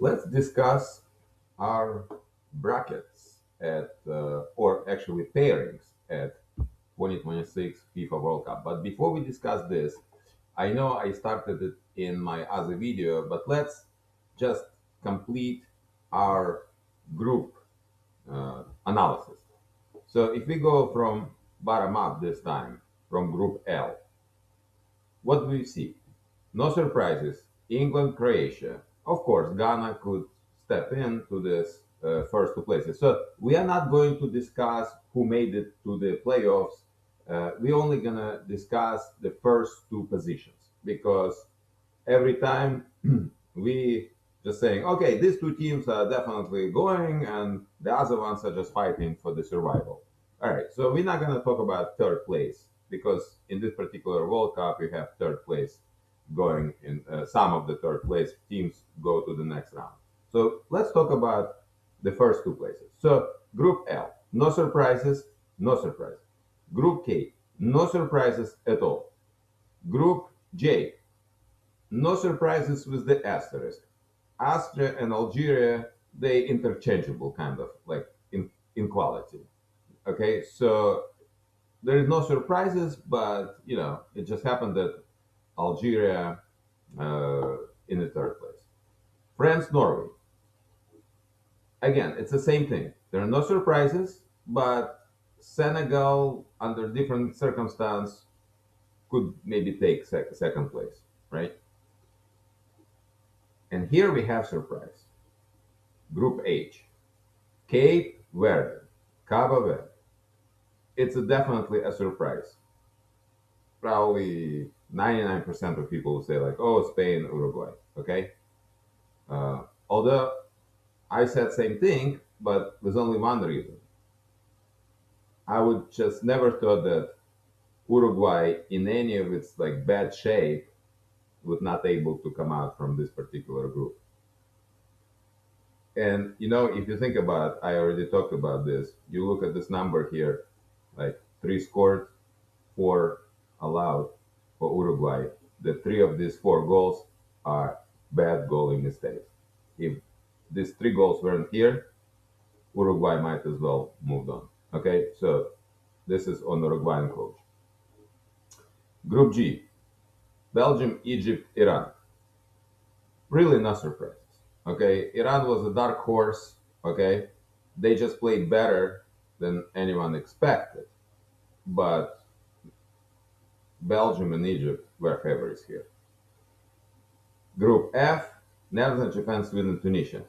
let's discuss our brackets or actually pairings at 2026 FIFA World Cup. But before we discuss this, I know I started it in my other video, but let's just complete our group analysis. So if we go from bottom up this time, from Group L, what do we see? No surprises. England, Croatia. Of course, Ghana could step into this first two places. So we are not going to discuss who made it to the playoffs. We're only gonna discuss the first two positions because every time we just saying, okay, these two teams are definitely going, and the other ones are just fighting for the survival. All right, so we're not going to talk about third place because in this particular World Cup, we have third place going in some of the third place teams go to the next round. So let's talk about the first two places. So Group L, no surprises, no surprises. Group K, no surprises at all. Group J, no surprises with the asterisk. Austria and Algeria, they interchangeable kind of like in quality. Okay, so there is no surprises, but it just happened that Algeria in the third place. France, Norway. Again, it's the same thing. There are no surprises, but Senegal, under different circumstance, could maybe take second place, right? And here we have surprise. Group H, Cape Verde, Cabo Verde. It's definitely a surprise. Probably 99% of people will say like, oh, Spain, Uruguay. Okay. Although I said same thing, but with only one reason. I would just never thought that Uruguay, in any of its like bad shape, would not able to come out from this particular group. And if you think about it, I already talked about this. You look at this number here, like three scored, four allowed for Uruguay. The three of these four goals are bad goalie mistakes. If these three goals weren't here, Uruguay might as well moved on. Okay, so this is on Uruguayan coach. Group G, Belgium, Egypt, Iran. Really no surprises. Okay, Iran was a dark horse. Okay, they just played better than anyone expected, but Belgium and Egypt were favorites here. Group F, Netherlands, Japan, Sweden, Tunisia.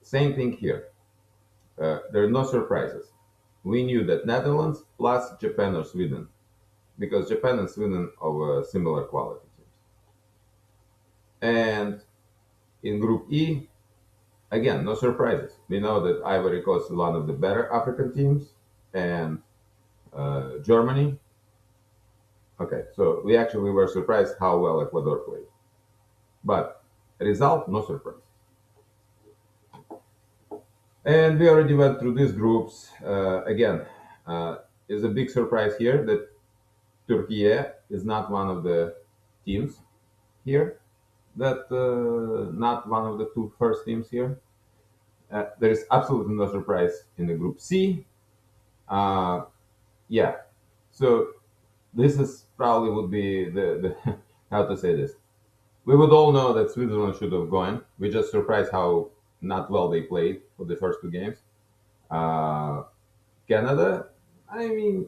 Same thing here. There are no surprises. We knew that Netherlands plus Japan or Sweden, because Japan and Sweden are similar quality teams. And in Group E, again, no surprises. We know that Ivory Coast is one of the better African teams, and Germany. Okay, so we actually were surprised how well Ecuador played. But result, no surprise. And we already went through these groups. Again, is a big surprise here that Turkey is not one of the teams here, that not one of the two first teams here. There is absolutely no surprise in the Group C. Yeah, so this is probably would be the how to say this. We would all know that Switzerland should have gone. We just surprised how not well they played for the first two games. Uh, Canada, I mean,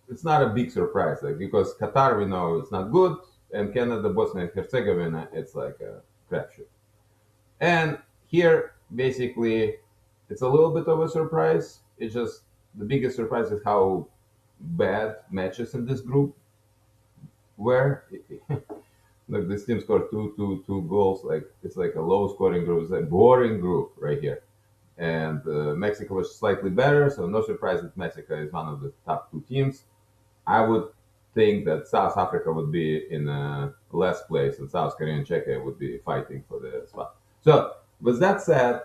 it's not a big surprise, like because Qatar we know it's not good, and Canada, Bosnia and Herzegovina, it's like a crapshoot. And here, basically, it's a little bit of a surprise. It's just the biggest surprise is how bad matches in this group were. Look, this team scored two goals. Like it's like a low scoring group. It's a boring group right here. And Mexico was slightly better, so no surprise that Mexico is one of the top two teams. I would think that South Africa would be in a less place, and South Korea and Czechia would be fighting for the spot. So, with that said,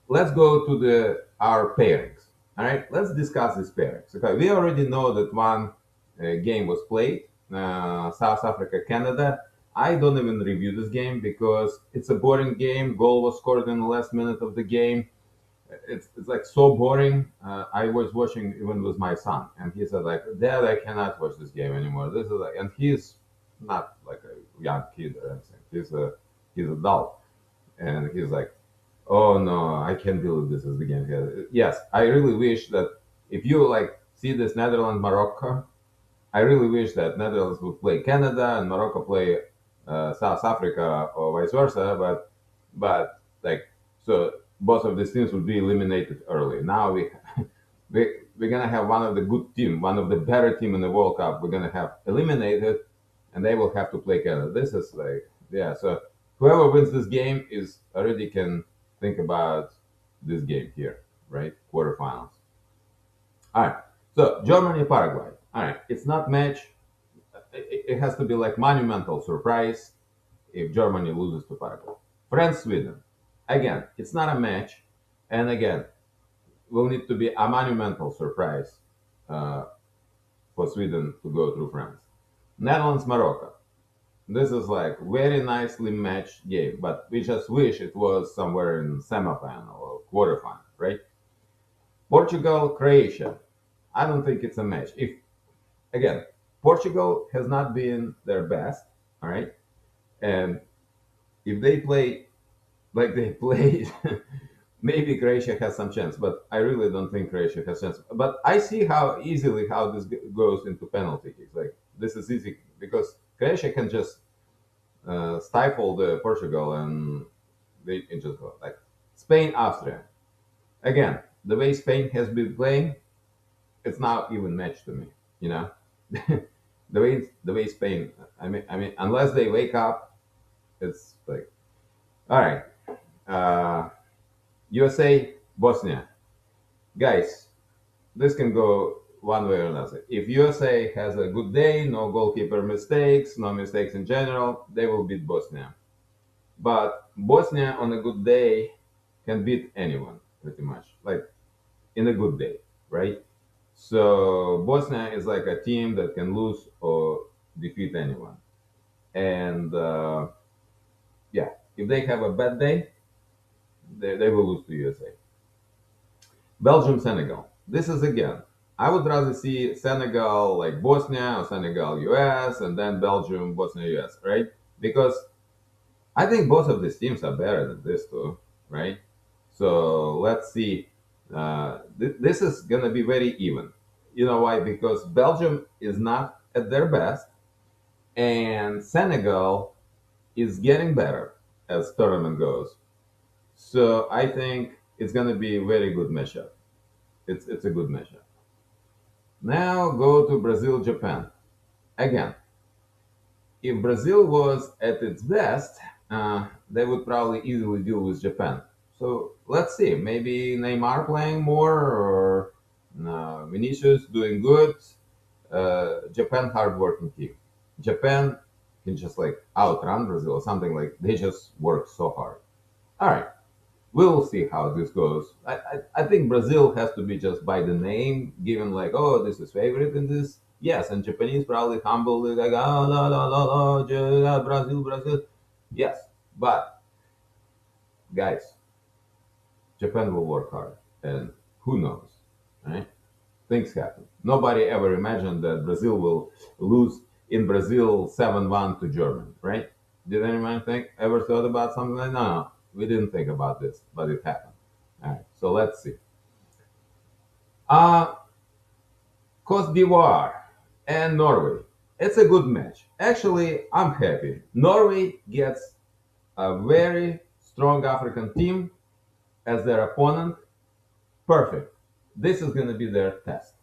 let's go to the our pairings. All right, let's discuss these pairings. Okay, we already know that one game was played, South Africa, Canada. I don't even review this game because it's a boring game. Goal was scored in the last minute of the game. It's like so boring. I was watching even with my son, and he said like, "Dad, I cannot watch this game anymore." This is like, and he's not like a young kid or anything. He's adult, and he's like, "Oh no, I can't deal with this as the game here." Yes, I really wish that if you like see this Netherlands Morocco, I really wish that Netherlands would play Canada and Morocco play South Africa or vice versa. But like so, both of these teams would be eliminated early. Now we're gonna have one of the good team, one of the better team in the World Cup. We're gonna have eliminated, and they will have to play Canada. This is like yeah. So whoever wins this game is already can think about this game here, right? Quarterfinals. All right. So Germany, Paraguay. All right. It's not match. It has to be like monumental surprise if Germany loses to Paraguay. France, Sweden. Again, it's not a match, and again, will need to be a monumental surprise uh, for Sweden to go through France. Netherlands, Morocco. This is like very nicely matched game, but we just wish it was somewhere in semifinal or quarterfinal, right? Portugal, Croatia. I don't think it's a match. If again, Portugal has not been their best, all right, and if they play like they played, maybe Croatia has some chance. But I really don't think Croatia has chance. But I see how easily how this goes into penalty kicks. Like this is easy because Croatia can just stifle the Portugal and they can just go like Spain, Austria. Again, the way Spain has been playing, it's not even matched to me. You know, the way Spain. I mean, unless they wake up, it's like all right. USA, Bosnia, guys. This can go one way or another. If USA has a good day, no goalkeeper mistakes, no mistakes in general, they will beat Bosnia. But Bosnia on a good day can beat anyone pretty much, like in a good day, right? So Bosnia is like a team that can lose or defeat anyone. And yeah, if they have a bad day, they will lose to USA. Belgium, Senegal. This is again, I would rather see Senegal like Bosnia or Senegal, US, and then Belgium, Bosnia, US, right? Because I think both of these teams are better than this two, right? So let's see. This is going to be very even. You know why? Because Belgium is not at their best, and Senegal is getting better as tournament goes. So I think it's going to be a very good matchup. It's a good matchup. Now go to Brazil, Japan. Again, if Brazil was at its best, they would probably easily deal with Japan. So let's see. Maybe Neymar playing more or Vinicius doing good. Japan hardworking team. Japan can just like outrun Brazil or something like they just work so hard. All right. We'll see how this goes. I think Brazil has to be just by the name, given like, oh, this is favorite in this. Yes, and Japanese probably humble like, oh, no, no, no, no, Brazil, Brazil. Yes, but guys, Japan will work hard, and who knows, right? Things happen. Nobody ever imagined that Brazil will lose in Brazil 7-1 to Germany, right? Did anyone think ever thought about something like no, no, we didn't think about this, but it happened. All right, so let's see. Uh Cote d'Ivoire and Norway. It's a good match. Actually, I'm happy. Norway gets a very strong African team as their opponent. Perfect. This is going to be their test.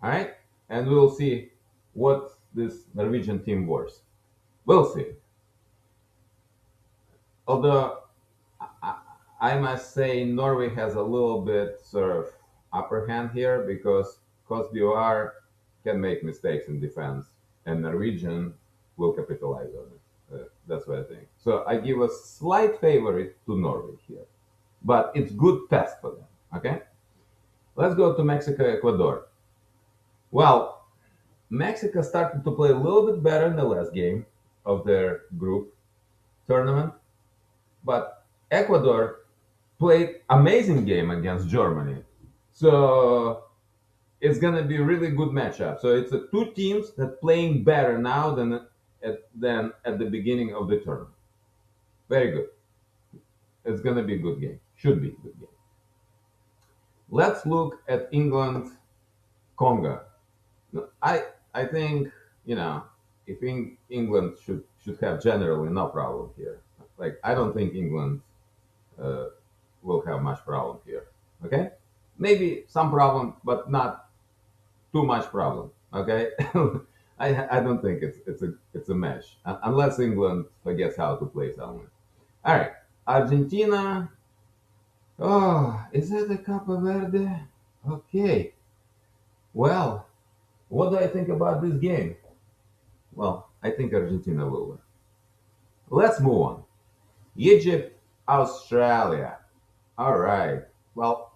All right, and we'll see what this Norwegian team was. We'll see. Although I, I must say Norway has a little bit sort of upper hand here because Cote d'Ivoire can make mistakes in defense, and Norwegian will capitalize on it. That's what I think. So I give a slight favorite to Norway here, but it's good test for them. Okay, let's go to Mexico, Ecuador. Well, Mexico started to play a little bit better in the last game. of their group tournament. But Ecuador played amazing game against Germany. So it's gonna be a really good matchup. So it's two teams that playing better now than at the beginning of the tournament. Very good. It's gonna be a good game. Should be a good game. Let's look at England Congo. I think you know if England should have generally no problem here. Like I don't think England uh, will have much problem here. Okay, maybe some problem, but not too much problem. Okay, I don't think it's a match unless England forgets how to play somewhere. All right, Argentina. Oh, is that a Cape Verde? Okay. Well, what do I think about this game? Well, I think Argentina will win. Let's move on. Egypt, Australia. All right. Well,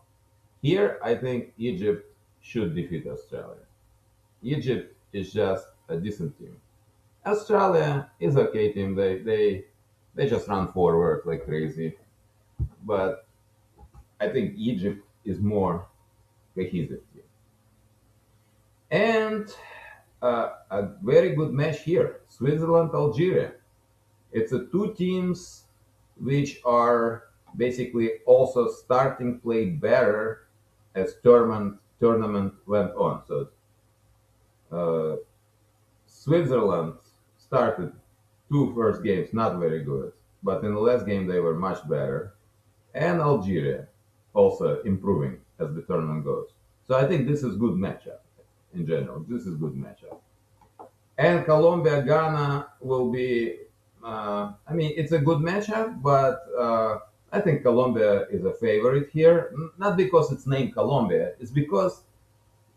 here I think Egypt should defeat Australia. Egypt is just a decent team. Australia is okay team. They just run forward like crazy. But I think Egypt is more cohesive team. And a very good match here. Switzerland, Algeria. It's a two teams which are basically also starting play better as tournament went on. So uh, Switzerland started two first games not very good, but in the last game they were much better, and Algeria also improving as the tournament goes. So I think this is good matchup in general. This is good matchup. And Colombia Ghana will be. I mean, it's a good matchup, but I think Colombia is a favorite here. Not because it's named Colombia, it's because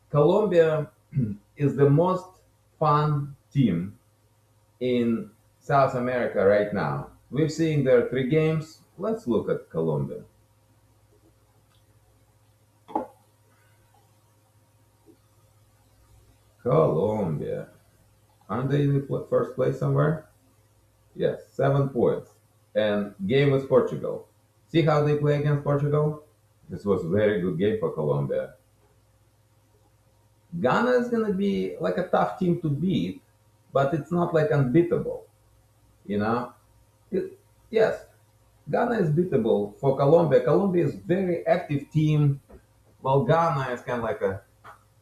Colombia is the most fun team in South America right now. We've seen their three games. Let's look at Colombia. Colombia. Aren't they in the first place somewhere? Yes, 7 points. And game was Portugal. See how they play against Portugal? This was a very good game for Colombia. Ghana is going to be like a tough team to beat, but it's not like unbeatable. You know? It, yes, Ghana is beatable for Colombia. Colombia is very active team, while Ghana is kind of like a,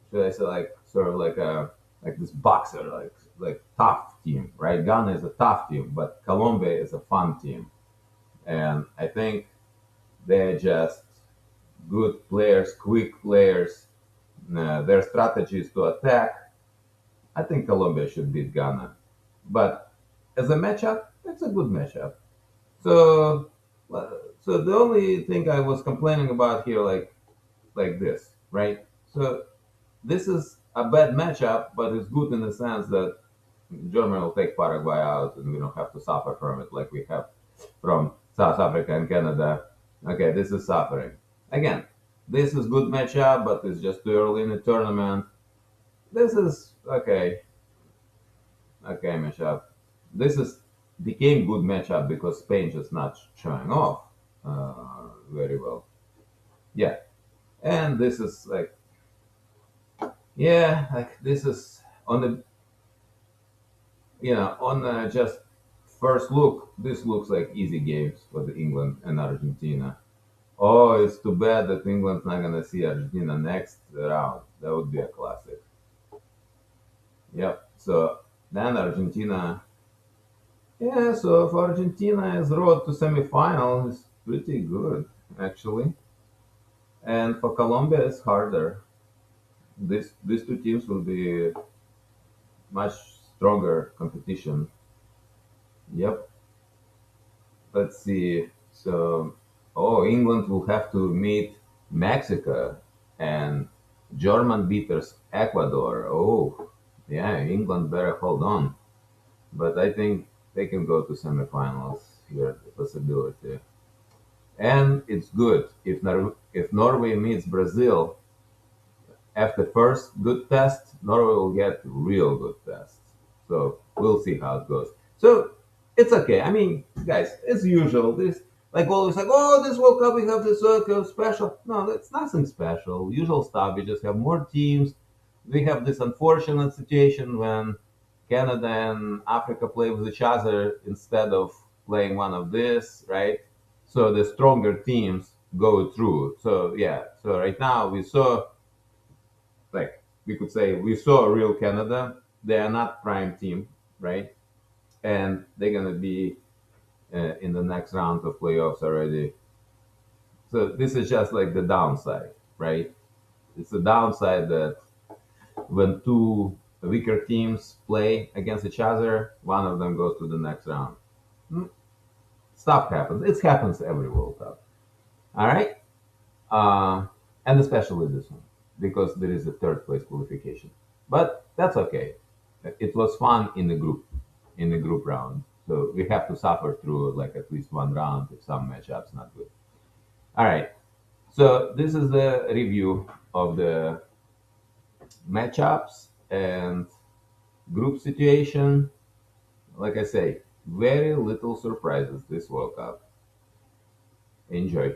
should I say, like sort of like this boxer, like tough team, right? Ghana is a tough team, but Colombia is a fun team, and I think they're just good players, quick players. Their strategy is to attack. I think Colombia should beat Ghana, but as a matchup, it's a good matchup. So, so the only thing I was complaining about here, like this, right? So this is a bad matchup, but it's good in the sense that Germany will take Paraguay out, and we don't have to suffer from it like we have from South Africa and Canada. Okay, this is suffering. Again, this is good matchup, but it's just too early in the tournament. This is okay. Okay, matchup. This is became good matchup because Spain just not showing off very well. Yeah, and this is like yeah, like this is on the on just first look. This looks like easy games for the England and Argentina. Oh, it's too bad that England's not gonna see Argentina next round. That would be a classic. Yep. So then Argentina. Yeah. So for Argentina's road to semifinal is pretty good actually, and for Colombia it's harder. These two teams will be much stronger competition. Yep. Let's see. So, oh, England will have to meet Mexico and German beaters Ecuador. Oh, yeah, England better hold on. But I think they can go to semifinals here, the possibility. And it's good if Norway meets Brazil after first good test, Norway will get real good test. So we'll see how it goes. So it's okay. I mean, guys, as usual, this like always like, oh, this World Cup we have this World Cup special. No, that's nothing special. Usual stuff. We just have more teams. We have this unfortunate situation when Canada and Africa play with each other instead of playing one of this, right? So the stronger teams go through. So yeah. So right now we saw, like we could say, we saw a real Canada. They are not prime team, right? And they're gonna be in the next round of playoffs already. So this is just like the downside, right? It's the downside that when two weaker teams play against each other, one of them goes to the next round. Mm, Stuff happens. It happens every World Cup. All right, and especially this one because there is a third place qualification. But that's okay. It was fun in the group round. So we have to suffer through like at least one round if some matchups not good. All right. So this is the review of the matchups and group situation. Like I say, very little surprises this World Cup. Enjoy.